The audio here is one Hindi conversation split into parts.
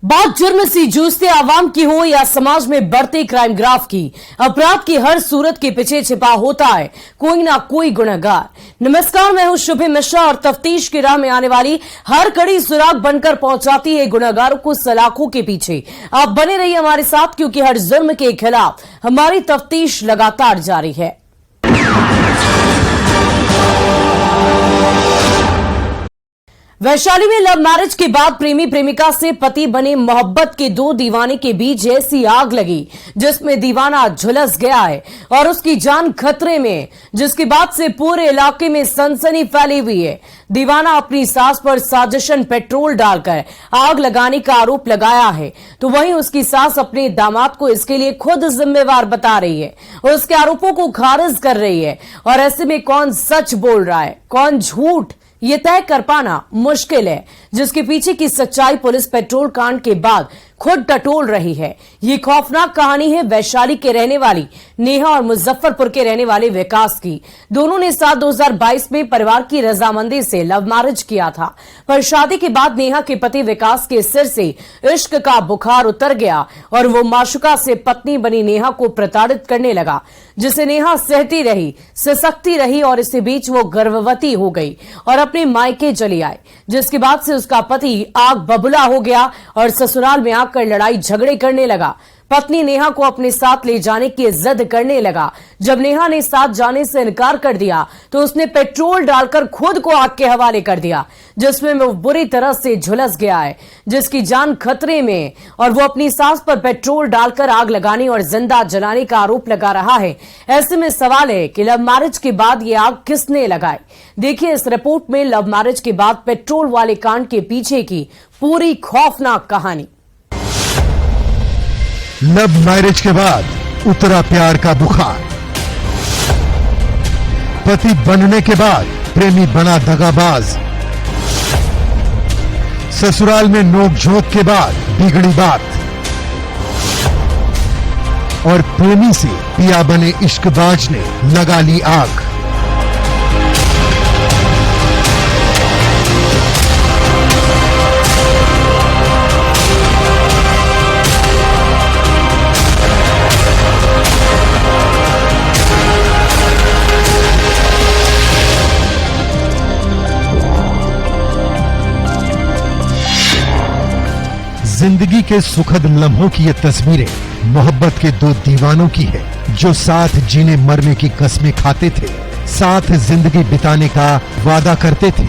बात जुर्म से जूझते आवाम की हो या समाज में बढ़ते क्राइम ग्राफ की, अपराध की हर सूरत के पीछे छिपा होता है कोई ना कोई गुनहगार। नमस्कार, मैं हूं शुभम मिश्रा और तफ्तीश की राह में आने वाली हर कड़ी सुराग बनकर पहुंचाती है गुनहगारों को सलाखों के पीछे। आप बने रहिए हमारे साथ, क्योंकि हर जुर्म के खिलाफ हमारी तफ्तीश लगातार जारी है। वैशाली में लव मैरिज के बाद प्रेमी प्रेमिका से पति बने मोहब्बत के दो दीवाने के बीच ऐसी आग लगी जिसमें दीवाना झुलस गया है और उसकी जान खतरे में, जिसके बाद से पूरे इलाके में सनसनी फैली हुई है। दीवाना अपनी सास पर साजिशन पेट्रोल डालकर आग लगाने का आरोप लगाया है, तो वहीं उसकी सास अपने दामाद को इसके लिए खुद जिम्मेवार बता रही है और उसके आरोपों को खारिज कर रही है। और ऐसे में कौन सच बोल रहा है, कौन झूठ, ये तय कर पाना मुश्किल है, जिसके पीछे की सच्चाई पुलिस पेट्रोल कांड के बाद खुद टटोल रही है। ये खौफनाक कहानी है वैशाली के रहने वाली नेहा और मुजफ्फरपुर के रहने वाले विकास की। दोनों ने साल 2022 में परिवार की रजामंदी से लव मैरिज किया था, पर शादी के बाद नेहा के पति विकास के सिर से इश्क का बुखार उतर गया और वो माशुका से पत्नी बनी नेहा को प्रताड़ित करने लगा, जिसे नेहा सहती रही, सिसकती रही और इसी बीच वो गर्भवती हो गई और अपने मायके चली आई, जिसके बाद से उसका पति आग बबूला हो गया और ससुराल में आकर लड़ाई झगड़े करने लगा। पत्नी नेहा को अपने साथ ले जाने की जिद करने लगा। जब नेहा ने साथ जाने से इनकार कर दिया तो उसने पेट्रोल डालकर खुद को आग के हवाले कर दिया, जिसमें वो बुरी तरह से झुलस गया है, जिसकी जान खतरे में, और वो अपनी सास पर पेट्रोल डालकर आग लगाने और जिंदा जलाने का आरोप लगा रहा है। ऐसे में सवाल है कि लव मैरिज के बाद ये आग किसने लगाई। देखिए इस रिपोर्ट में लव मैरिज के बाद पेट्रोल वाले कांड के पीछे की पूरी खौफनाक कहानी। लव मैरिज के बाद उतरा प्यार का बुखार, पति बनने के बाद प्रेमी बना दगाबाज, ससुराल में नोकझोंक के बाद बिगड़ी बात, और प्रेमी से पिया बने इश्कबाज ने लगा ली आग। जिंदगी के सुखद लम्हों की ये तस्वीरें मोहब्बत के दो दीवानों की है, जो साथ जीने मरने की कस्में खाते थे, साथ जिंदगी बिताने का वादा करते थे।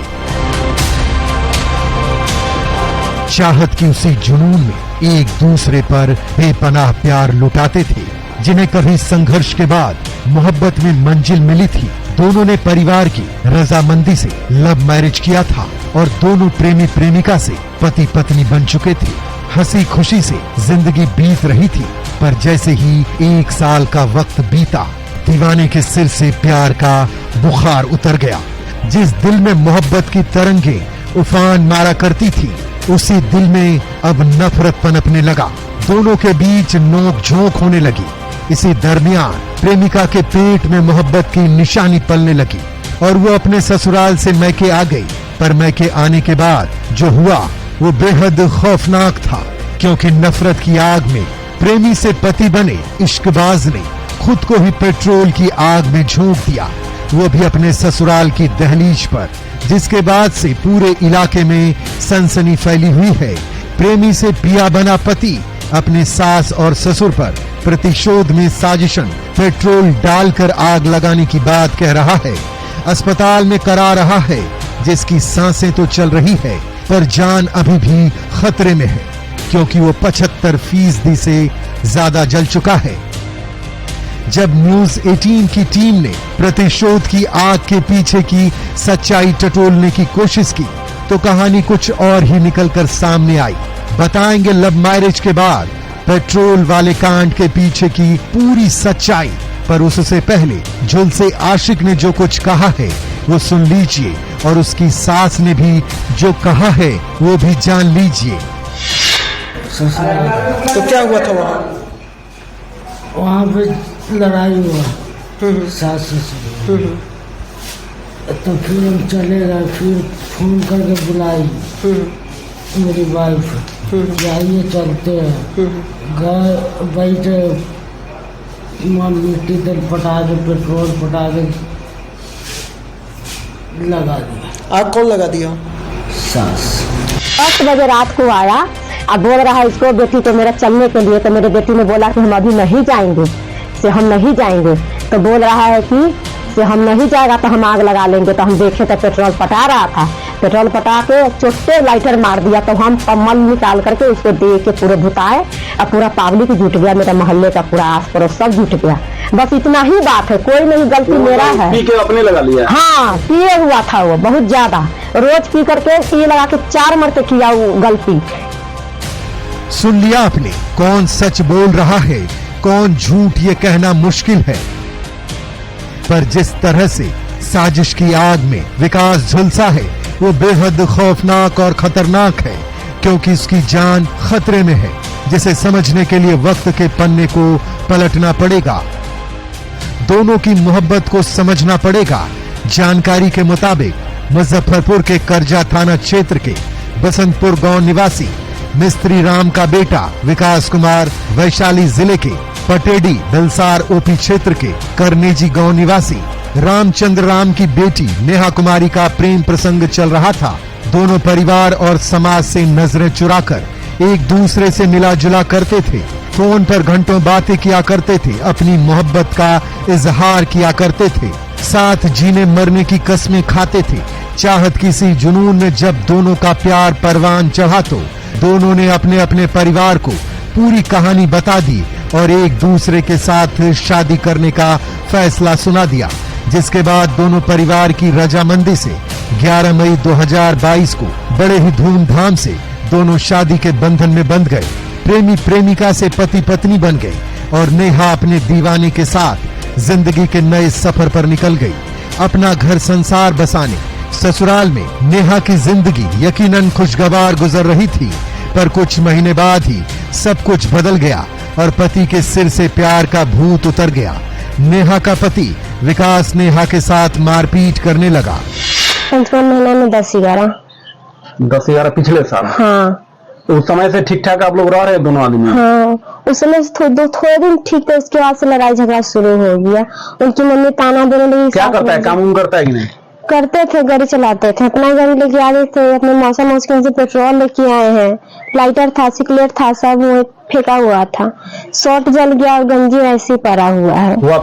चाहत की उसी जुनून में एक दूसरे पर बेपनाह प्यार लुटाते थे, जिन्हें कभी संघर्ष के बाद मोहब्बत में मंजिल मिली थी। दोनों ने परिवार की रजामंदी से लव मैरिज किया था और दोनों प्रेमी प्रेमिका से पति पत्नी बन चुके थे। हंसी खुशी से जिंदगी बीत रही थी, पर जैसे ही 1 साल का वक्त बीता, दीवाने के सिर से प्यार का बुखार उतर गया। जिस दिल में मोहब्बत की तरंगें उफान मारा करती थी, उसी दिल में अब नफरत पनपने लगा। दोनों के बीच नोक झोंक होने लगी। इसी दरमियान प्रेमिका के पेट में मोहब्बत की निशानी पलने लगी और वो अपने ससुराल से मैके आ गई। पर मैके आने के बाद जो हुआ वो बेहद खौफनाक था, क्योंकि नफरत की आग में प्रेमी से पति बने इश्कबाज ने खुद को ही पेट्रोल की आग में झोंक दिया, वो भी अपने ससुराल की दहलीज पर, जिसके बाद से पूरे इलाके में सनसनी फैली हुई है। प्रेमी से पिया बना पति अपने सास और ससुर पर प्रतिशोध में साजिशन पेट्रोल डालकर आग लगाने की बात कह रहा है। अस्पताल में करा रहा है, जिसकी सांसें तो चल रही है पर जान अभी भी खतरे में है, क्योंकि वो 75% से ज्यादा जल चुका है। जब न्यूज 18 की टीम ने प्रतिशोध की आग के पीछे की सच्चाई टटोलने की कोशिश की, तो कहानी कुछ और ही निकलकर सामने आई। बताएंगे लव मैरिज के बाद पेट्रोल वाले कांड के पीछे की पूरी सच्चाई, पर उससे पहले झुलसे आशिक ने जो कुछ कहा है वो सुन लीजिए, और उसकी सास ने भी जो कहा है वो भी जान लीजिए। तो क्या हुआ था वहाँ पे लड़ाई हुआ सास ससुर, तो फिर हम चले गए, फिर फोन करके बुलाई मेरी वाइफ, जाइए चलते हैं। गए बैठे, मिट्टी तेल पटा के, पेट्रोल पटा के लगा दिया। आग कौन लगा दिया? सास। 10 बजे रात को आया, अब बोल रहा है इसको बेटी को मेरा चलने के लिए। तो मेरे बेटी ने बोला कि हम अभी नहीं जाएंगे, से हम नहीं जाएंगे। तो बोल रहा है कि से हम नहीं जाएगा तो हम आग लगा लेंगे। तो हम देखे तो पेट्रोल पटा रहा था, पेट्रोल पटा के चुट्टे लाइटर मार दिया। तो हम कम्बल निकाल करके उसको दे के पूरे भुताए और पूरा पब्लिक जुट गया, मेरा मोहल्ले का पूरा आस पड़ोस सब जुट गया। बस इतना ही बात है, कोई नहीं, गलती मेरा है। पी के अपने लगा लिया? हाँ, पिए हुआ था वो बहुत ज्यादा, रोज पी करके ये लगा के 4 मरते किया वो गलती। सुन लिया आपने, कौन सच बोल रहा है, कौन झूठ, ये कहना मुश्किल है। पर जिस तरह से साजिश की आग में विकास झुलसा है वो बेहद खौफनाक और खतरनाक है, क्योंकि उसकी जान खतरे में है, जिसे समझने के लिए वक्त के पन्ने को पलटना पड़ेगा। दोनों की मोहब्बत को समझना पड़ेगा। जानकारी के मुताबिक मुजफ्फरपुर के करजा थाना क्षेत्र के बसंतपुर गांव निवासी मिस्त्री राम का बेटा विकास कुमार वैशाली जिले के पटेडी दलसार ओपी क्षेत्र के करनेजी गांव निवासी रामचंद्र राम की बेटी नेहा कुमारी का प्रेम प्रसंग चल रहा था। दोनों परिवार और समाज से नजरें चुराकर एक दूसरे से मिला जुला करते थे, फोन पर घंटों बातें किया करते थे, अपनी मोहब्बत का इजहार किया करते थे, साथ जीने मरने की कस्में खाते थे। चाहत की सी जुनून में जब दोनों का प्यार परवान चढ़ा तो दोनों ने अपने अपने परिवार को पूरी कहानी बता दी और एक दूसरे के साथ शादी करने का फैसला सुना दिया, जिसके बाद दोनों परिवार की रजामंदी से 11 मई 2022 को बड़े ही धूमधाम से दोनों शादी के बंधन में बंध गए। प्रेमी प्रेमिका से पति पत्नी बन गए और नेहा अपने दीवाने के साथ जिंदगी के नए सफर पर निकल गई, अपना घर संसार बसाने। ससुराल में नेहा की जिंदगी यकीनन खुशगवार गुजर रही थी, पर कुछ महीने बाद ही सब कुछ बदल गया और पति के सिर से प्यार का भूत उतर गया। नेहा का पति विकास नेहा के साथ मारपीट करने लगा। 5 महीने में 10-11 पिछले साल? हाँ। तो उस समय से ठीक ठाक आप लोग रह रहे दोनों आदमी? हाँ, उस समय से थोड़े दिन ठीक थे, उसके बाद से लड़ाई झगड़ा शुरू हो गया। उनकी मम्मी ताना देने लगी। क्या करता है, काम करता है कि नहीं? करते थे, गाड़ी चलाते थे, अपना गाड़ी लेके आते थे, अपने मौसा मौस के पेट्रोल लेके आए हैं, लाइटर था, सिगरेट था, सब वो फेंका हुआ था, शॉर्ट जल गया और गंजी ऐसी पड़ा हुआ है।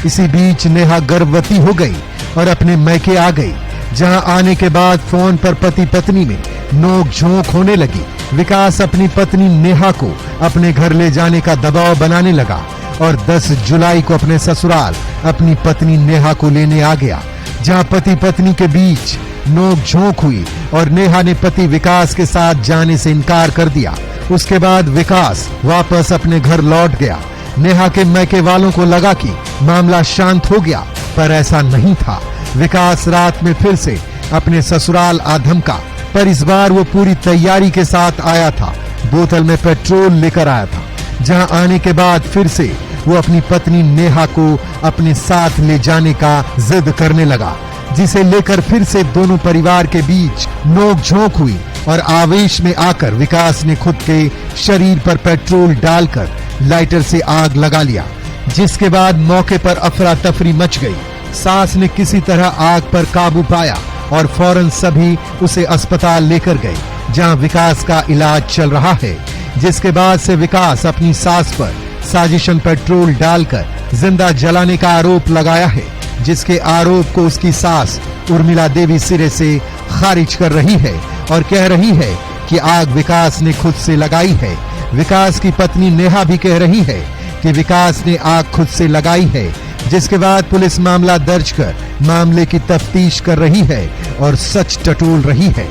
इसी बीच नेहा गर्भवती हो गई और अपने मैके आ गई, जहां आने के बाद फोन पर पति पत्नी में नोक झोंक होने लगी। विकास अपनी पत्नी नेहा को अपने घर ले जाने का दबाव बनाने लगा और 10 जुलाई को अपने ससुराल अपनी पत्नी नेहा को लेने आ गया, जहां पति पत्नी के बीच नोक झोंक हुई और नेहा ने पति विकास के साथ जाने से इनकार कर दिया। उसके बाद विकास वापस अपने घर लौट गया। नेहा के मैके वालों को लगा कि मामला शांत हो गया, पर ऐसा नहीं था। विकास रात में फिर से अपने ससुराल आ धमका, पर इस बार वो पूरी तैयारी के साथ आया था। बोतल में पेट्रोल लेकर आया था, जहां आने के बाद फिर से वो अपनी पत्नी नेहा को अपने साथ ले जाने का जिद करने लगा, जिसे लेकर फिर से दोनों परिवार के बीच नोक-झोंक हुई और आवेश में आकर विकास ने खुद के शरीर पर पेट्रोल डालकर लाइटर से आग लगा लिया, जिसके बाद मौके पर अफरा तफरी मच गई। सास ने किसी तरह आग पर काबू पाया और फौरन सभी उसे अस्पताल लेकर गए, जहां विकास का इलाज चल रहा है। जिसके बाद से विकास अपनी सास पर साजिशन पेट्रोल डालकर जिंदा जलाने का आरोप लगाया है, जिसके आरोप को उसकी सास उर्मिला देवी सिरे से खारिज कर रही है और कह रही है कि आग विकास ने खुद से लगाई है। विकास की पत्नी नेहा भी कह रही है कि विकास ने आग खुद से लगाई है, जिसके बाद पुलिस मामला दर्ज कर मामले की तफ्तीश कर रही है और सच टटोल रही है।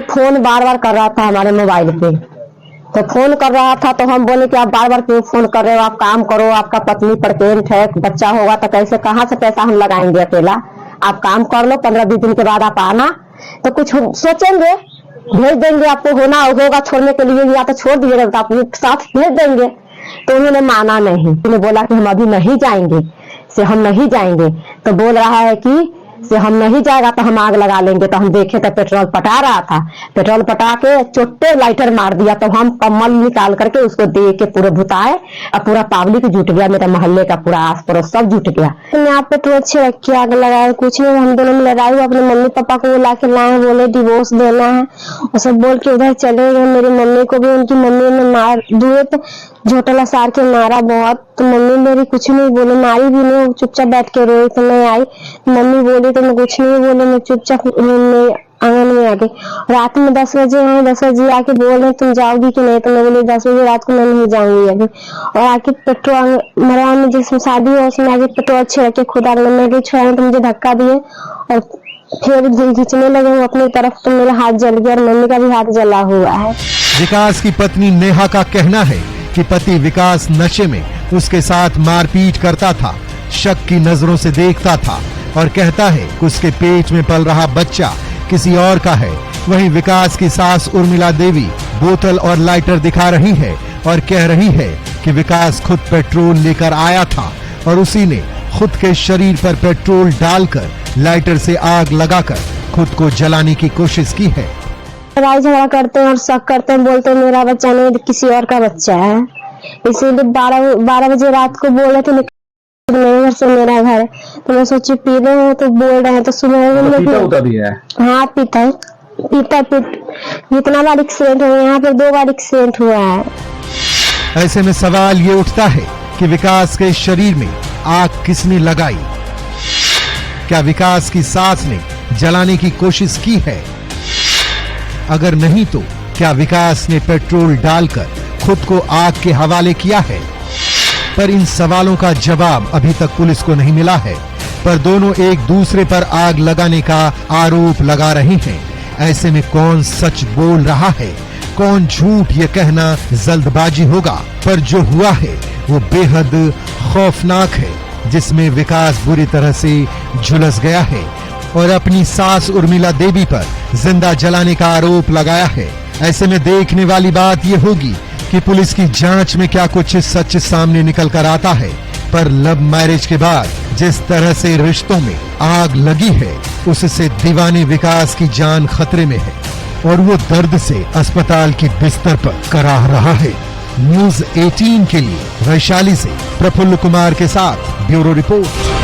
फोन बार बार कर रहा था हमारे मोबाइल पे, तो फोन कर रहा था तो हम बोले कि आप बार बार क्यों फोन कर रहे हो, आप काम करो, आपका पत्नी प्रेग्नेंट है, बच्चा होगा तो कैसे कहाँ से पैसा हम लगाएंगे अकेला, आप काम कर लो, 15-20 दिन के बाद आप आना, तो कुछ सोचेंगे, भेज देंगे, आपको होना होगा छोड़ने के लिए, या तो छोड़ दीजिएगा तो अपने साथ भेज देंगे। तो उन्होंने माना नहीं, उन्होंने बोला कि हम अभी नहीं जाएंगे, से हम नहीं जाएंगे। तो बोल रहा है कि से हम नहीं जाएगा तो हम आग लगा लेंगे। तो हम देखे तो पेट्रोल पटा रहा था, पेट्रोल पटा के चोट्टे लाइटर मार दिया। तो हम कम्बल निकाल करके उसको दे के पूरे भुताए और पूरा पब्लिक जुट गया, मेरे मोहल्ले का पूरा आस पड़ोस सब जुट गया। तो यहाँ पेट्रोल छिड़क के आग लगाया, कुछ नहीं, हम दोनों में लड़ाई हुआ। अपने मम्मी पापा को बुला के लाए, बोले डिवोर्स देना है और सब बोल के उधर चले गए। मेरी मम्मी को भी उनकी मम्मी ने मार दिए, तो झोटला सार के मारा बहुत। तो मम्मी मेरी कुछ नहीं बोली, मारी भी नहीं, चुपचाप बैठ के रोई। तो मैं आई, मम्मी बोली तो मैं कुछ नहीं बोली, मैं चुपचाप आंगन में आ गई। रात में 10 बजे आए, 10 बजे आके बोल रहे तुम जाओगी कि नहीं। तो मैं बोली 10 बजे रात को मैं नहीं जाऊंगी अभी। और आके पेट्रोल मरवा में जिसमें शादी है उसमें आगे पेट्रोल छिड़क के खुद आग लगे, छोड़ा तो मुझे धक्का दिए और फिर खींचने लगे वो अपनी तरफ। तो मेरा हाथ जल गया और मम्मी का भी हाथ जला हुआ है। विकास की पत्नी नेहा का कहना है कि पति विकास नशे में उसके साथ मारपीट करता था, शक की नजरों से देखता था और कहता है कि उसके पेट में पल रहा बच्चा किसी और का है। वहीं विकास की सास उर्मिला देवी बोतल और लाइटर दिखा रही है और कह रही है कि विकास खुद पेट्रोल लेकर आया था और उसी ने खुद के शरीर पर पेट्रोल डालकर लाइटर से आग लगाकर खुद को जलाने की कोशिश की है। लड़ाई झगड़ा करते हैं और शक करते हैं, बोलते हैं मेरा बच्चा नहीं किसी और का बच्चा है। इसीलिए 12 बजे रात को बोले थे मेरे घर से मेरा घर है। तो मैं सोची पी रहे हैं तो बोल रहे हैं। तो सुबह पीता भी है। हाँ पीता है, जितना बार एक्सीडेंट हुआ है यहाँ पे 2 बार एक्सीडेंट हुआ है। ऐसे में सवाल ये उठता है कि विकास के शरीर में आग किसने लगाई? क्या विकास की सास ने जलाने की कोशिश की है? अगर नहीं तो क्या विकास ने पेट्रोल डालकर खुद को आग के हवाले किया है? पर इन सवालों का जवाब अभी तक पुलिस को नहीं मिला है। पर दोनों एक दूसरे पर आग लगाने का आरोप लगा रहे हैं। ऐसे में कौन सच बोल रहा है, कौन झूठ, ये कहना जल्दबाजी होगा। पर जो हुआ है वो बेहद खौफनाक है, जिसमें विकास बुरी तरह से झुलस गया है और अपनी सास उर्मिला देवी पर जिंदा जलाने का आरोप लगाया है। ऐसे में देखने वाली बात ये होगी कि पुलिस की जांच में क्या कुछ सच सामने निकल कर आता है। पर लव मैरिज के बाद जिस तरह से रिश्तों में आग लगी है, उससे दीवाने विकास की जान खतरे में है और वो दर्द से अस्पताल की बिस्तर पर कराह रहा है। न्यूज़ 18 के लिए वैशाली से प्रफुल्ल कुमार के साथ ब्यूरो रिपोर्ट।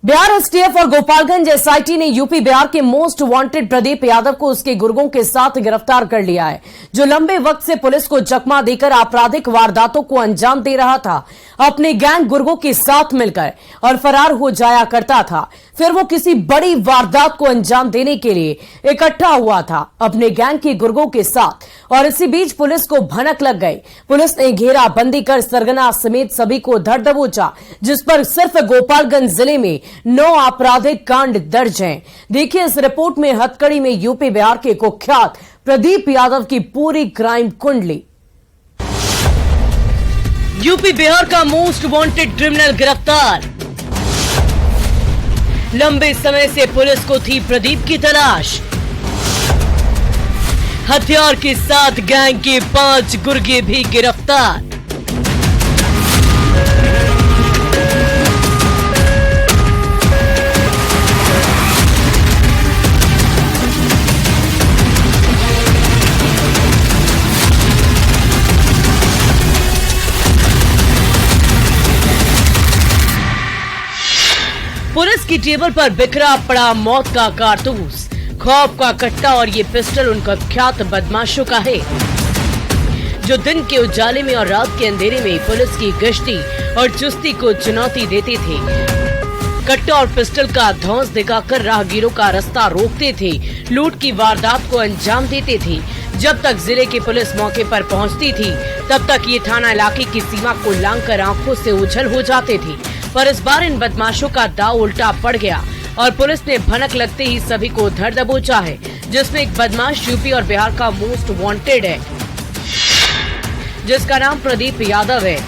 बिहार एसटीएफ और गोपालगंज एसआईटी ने यूपी बिहार के मोस्ट वांटेड प्रदीप यादव को उसके गुर्गों के साथ गिरफ्तार कर लिया है, जो लंबे वक्त से पुलिस को चकमा देकर आपराधिक वारदातों को अंजाम दे रहा था अपने गैंग गुर्गों के साथ मिलकर और फरार हो जाया करता था। फिर वो किसी बड़ी वारदात को अंजाम देने के लिए इकट्ठा हुआ था अपने गैंग के गुर्गों के साथ और इसी बीच पुलिस को भनक लग गई। पुलिस ने घेराबंदी कर सरगना समेत सभी को धर दबोचा, जिस पर सिर्फ गोपालगंज जिले में 9 आपराधिक कांड दर्ज हैं। देखिए इस रिपोर्ट में हथकड़ी में यूपी बिहार के कुख्यात प्रदीप यादव की पूरी क्राइम कुंडली। यूपी बिहार का मोस्ट वांटेड क्रिमिनल गिरफ्तार। लंबे समय से पुलिस को थी प्रदीप की तलाश। हथियार के साथ गैंग के 5 गुर्गे भी गिरफ्तार। पुलिस की टेबल पर बिखरा पड़ा मौत का कारतूस, खौफ का कट्टा और ये पिस्टल उन कुख्यात बदमाशों का है, जो दिन के उजाले में और रात के अंधेरे में पुलिस की गश्ती और चुस्ती को चुनौती देते थे। कट्टा और पिस्टल का धौंस दिखाकर राहगीरों का रास्ता रोकते थे, लूट की वारदात को अंजाम देते थे। जब तक जिले की पुलिस मौके पर पहुंचती थी, तब तक ये थाना इलाके की सीमा को लांघकर आंखों से ओझल हो जाते थे। पर इस बार इन बदमाशों का दांव उल्टा पड़ गया और पुलिस ने भनक लगते ही सभी को धर दबोचा है, जिसमें एक बदमाश यूपी और बिहार का मोस्ट वांटेड है, जिसका नाम प्रदीप यादव है,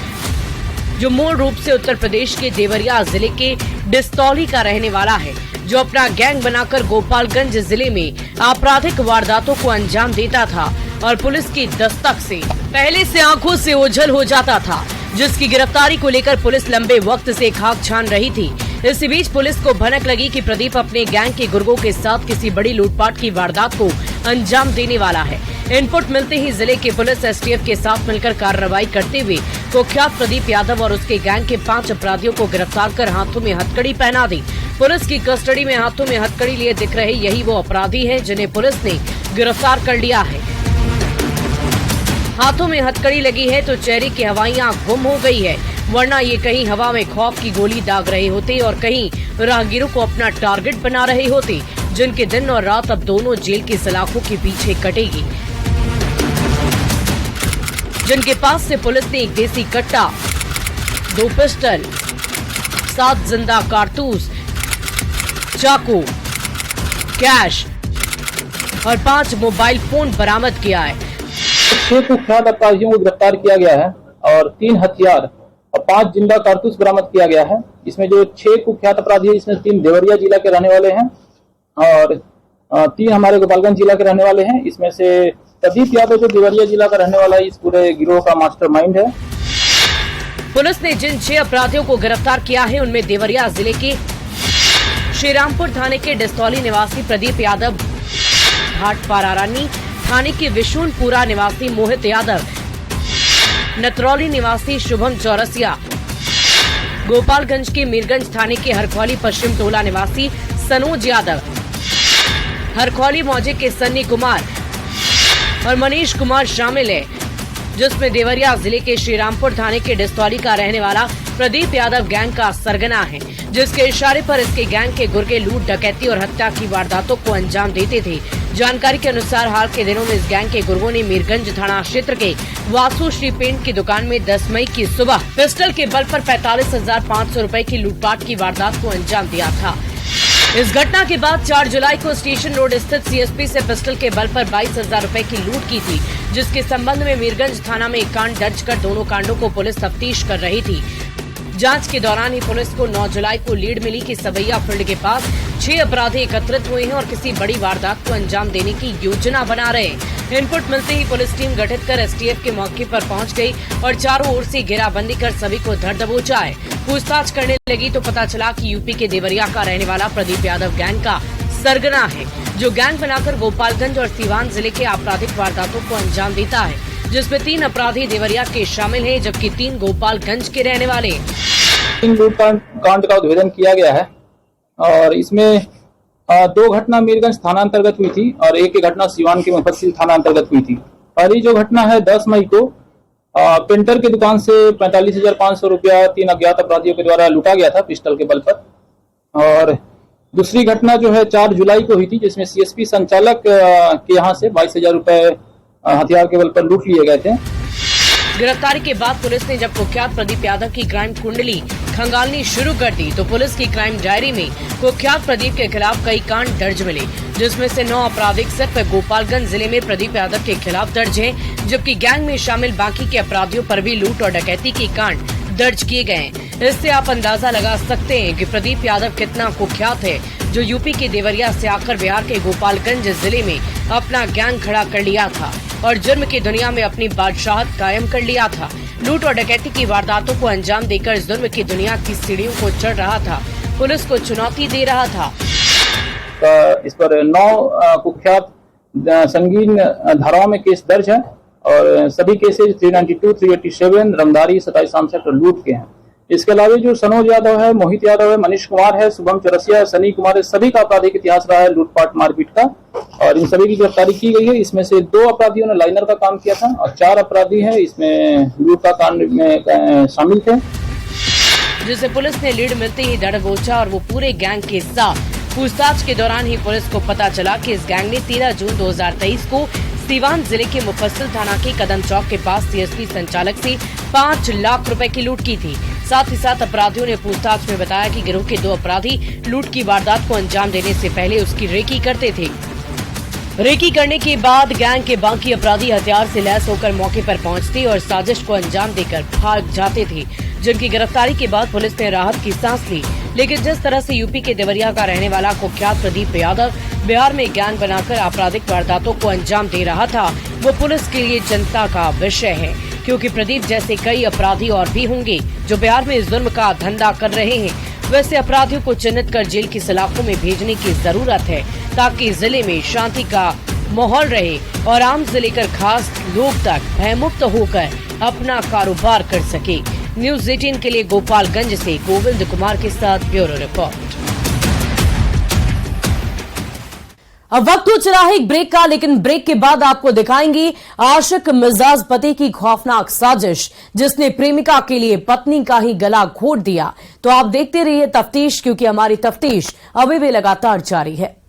जो मूल रूप से उत्तर प्रदेश के देवरिया जिले के डिस्तौली का रहने वाला है, जो अपना गैंग बनाकर गोपालगंज जिले में आपराधिक वारदातों को अंजाम देता था और पुलिस की दस्तक से पहले से आंखों से ओझल हो जाता था, जिसकी गिरफ्तारी को लेकर पुलिस लंबे वक्त से खाक छान रही थी। इसी बीच पुलिस को भनक लगी कि प्रदीप अपने गैंग के गुर्गों के साथ किसी बड़ी लूटपाट की वारदात को अंजाम देने वाला है। इनपुट मिलते ही जिले की पुलिस एसटीएफ के साथ मिलकर कार्रवाई करते हुए कुख्यात प्रदीप यादव और उसके गैंग के 5 अपराधियों को गिरफ्तार कर हाथों में हथकड़ी पहना दी। पुलिस की कस्टडी में हाथों में हथकड़ी लिए दिख रहे यही वो अपराधी हैं जिन्हें पुलिस ने गिरफ्तार कर लिया है। हाथों में हथकड़ी लगी है तो चेहरे की हवाइयां गुम हो गई है, वरना ये कहीं हवा में खौफ की गोली दाग रहे होते और कहीं राहगीरों को अपना टारगेट बना रहे होते, जिनके दिन और रात अब दोनों जेल की सलाखों के पीछे कटेगी। जिनके पास से पुलिस ने एक देसी कट्टा, 2 पिस्टल, 7 जिंदा कारतूस, चाकू, कैश और 5 मोबाइल फोन बरामद किया है। 6 कुख्यात अपराधियों को गिरफ्तार किया गया है और 3 हथियार और 5 जिंदा कारतूस बरामद किया गया है। इसमें जो 6 कुख्यात अपराधी है, इसमें 3 देवरिया जिला के रहने वाले हैं और 3 हमारे गोपालगंज जिला के रहने वाले हैं। इसमें से प्रदीप यादव जो देवरिया जिला का रहने वाला है, इस पूरे गिरोह का मास्टरमाइंड है। पुलिस ने जिन 6 अपराधियों को गिरफ्तार किया है उनमें देवरिया जिले के श्रीरामपुर थाने के डिस्तौली निवासी प्रदीप यादव, घाटपारानी थाने के विशुनपुरा निवासी मोहित यादव, नतरौली निवासी शुभम चौरसिया, गोपालगंज के मीरगंज थाने के हरखौली पश्चिम टोला निवासी सनोज यादव, हरखौली मौजे के सन्नी कुमार और मनीष कुमार शामिल है, जिसमें देवरिया जिले के श्रीरामपुर थाने के डिस्तौली का रहने वाला प्रदीप यादव गैंग का सरगना है, जिसके इशारे पर इसके गैंग के गुर्गे लूट, डकैती और हत्या की वारदातों को अंजाम देते थे। जानकारी के अनुसार हाल के दिनों में इस गैंग के गुर्गों ने मीरगंज थाना क्षेत्र के वासु श्री पेंट की दुकान में 10 मई की सुबह पिस्टल के बल पर 45,500 रुपए की लूटपाट की वारदात को अंजाम दिया था। इस घटना के बाद 4 जुलाई को स्टेशन रोड स्थित सीएसपी से पिस्टल के बल पर 22,000 रुपए की लूट की थी, जिसके संबंध में मीरगंज थाना में एक कांड दर्ज कर दोनों कांडों को पुलिस तफ्तीश कर रही थी। जांच के दौरान ही पुलिस को 9 जुलाई को लीड मिली कि सवैया फील्ड के पास 6 अपराधी एकत्रित हुए हैं और किसी बड़ी वारदात को अंजाम देने की योजना बना रहे हैं। इनपुट मिलते ही पुलिस टीम गठित कर एसटीएफ के मौके पर पहुंच गई और चारों ओर से घेराबंदी कर सभी को धर दबोचा है। पूछताछ करने लगी तो पता चला कि यूपी के देवरिया का रहने वाला प्रदीप यादव गैंग का सरगना है, जो गैंग बनाकर गोपालगंज और सीवान जिले के आपराधिक वारदातों को अंजाम देता है, जिसमें 3 अपराधी देवरिया के शामिल हैं, जबकि 3 गोपालगंज के रहने वाले। 3 लूटकांड का उद्भेदन किया गया है और इसमें 2 घटना मीरगंज थाना अंतर्गत हुई थी और एक घटना सीवान के मुफस्सिल थाना अंतर्गत हुई थी। पहली जो घटना है 10 मई को पेंटर की दुकान से 45,500 रुपया 3 अज्ञात अपराधियों के द्वारा लूटा गया था पिस्टल के बल पर। और दूसरी घटना जो है 4 जुलाई को हुई थी, जिसमें सीएसपी संचालक के यहाँ से 22,000 रुपए हथियार के बल पर लूट लिए गए थे। गिरफ्तारी के बाद पुलिस ने जब कुख्यात प्रदीप यादव की क्राइम कुंडली खंगालनी शुरू कर दी तो पुलिस की क्राइम डायरी में कुख्यात प्रदीप के खिलाफ कई कांड दर्ज मिले, जिसमें से 9 आपराधिक सिर्फ गोपालगंज जिले में प्रदीप यादव के खिलाफ दर्ज हैं, जबकि गैंग में शामिल बाकी के अपराधियों पर भी लूट और डकैती के कांड दर्ज किए गए हैं। इससे आप अंदाजा लगा सकते हैं कि प्रदीप यादव कितना कुख्यात है, जो यूपी के देवरिया से आकर बिहार के गोपालगंज जिले में अपना गैंग खड़ा कर लिया था और जुर्म की दुनिया में अपनी बादशाहत कायम कर लिया था। लूट और डकैती की वारदातों को अंजाम देकर जुर्म की दुनिया की सीढ़ियों को चढ़ रहा था, पुलिस को चुनौती दे रहा था। इस पर 9 कुख्यात संगीन धाराओं में केस दर्ज है और सभी केसेज 392, 387, रंगदारी 27 आम सेक्टर लूट के हैं। इसके अलावा जो सनोज यादव है, मोहित यादव है, मनीष कुमार है, शुभम चौरसिया है, सनी कुमार है, सभी का आपराधिक इतिहास रहा है लूटपाट मारपीट का और इन सभी की गिरफ्तारी की गई है। इसमें से 2 अपराधियों ने लाइनर का काम किया था और 4 अपराधी हैं इसमें लूट का कांड में शामिल थे, जिसे पुलिस ने लीड मिलते ही धड़ दबोचा और वो पूरे गैंग के साथ पूछताछ के दौरान ही पुलिस को पता चला कि इस गैंग ने 13 जून 2023 को सीवान जिले के मुफस्सिल थाना के कदम चौक के पास सीएसपी संचालक से 5 लाख रुपए की लूट की थी। साथ ही साथ अपराधियों ने पूछताछ में बताया कि गिरोह के 2 अपराधी लूट की वारदात को अंजाम देने से पहले उसकी रेकी करते थे। रेकी करने के बाद गैंग के बाकी अपराधी हथियार से लैस होकर मौके पर पहुंचते और साजिश को अंजाम देकर भाग जाते थे, जिनकी गिरफ्तारी के बाद पुलिस ने राहत की सांस ली। लेकिन जिस तरह से यूपी के देवरिया का रहने वाला कुख्यात प्रदीप यादव बिहार में गैंग बनाकर आपराधिक वारदातों को अंजाम दे रहा था, वो पुलिस के लिए चिंता का विषय है, क्योंकि प्रदीप जैसे कई अपराधी और भी होंगे जो बिहार में जुर्म का धंधा कर रहे हैं वैसे अपराधियों को चिन्हित कर जेल की सलाखों में भेजने की जरूरत है ताकि जिले में शांति का माहौल रहे और आम से लेकर खास लोग तक भयमुक्त होकर अपना कारोबार कर सके। न्यूज़ 18 के लिए गोपालगंज से गोविंद कुमार के साथ ब्यूरो रिपोर्ट। अब वक्त हो चला है एक ब्रेक का, लेकिन ब्रेक के बाद आपको दिखाएंगी आशिक मिजाज पति की खौफनाक साजिश जिसने प्रेमिका के लिए पत्नी का ही गला घोट दिया। तो आप देखते रहिए तफ्तीश, क्योंकि हमारी तफ्तीश अभी भी लगातार जारी है।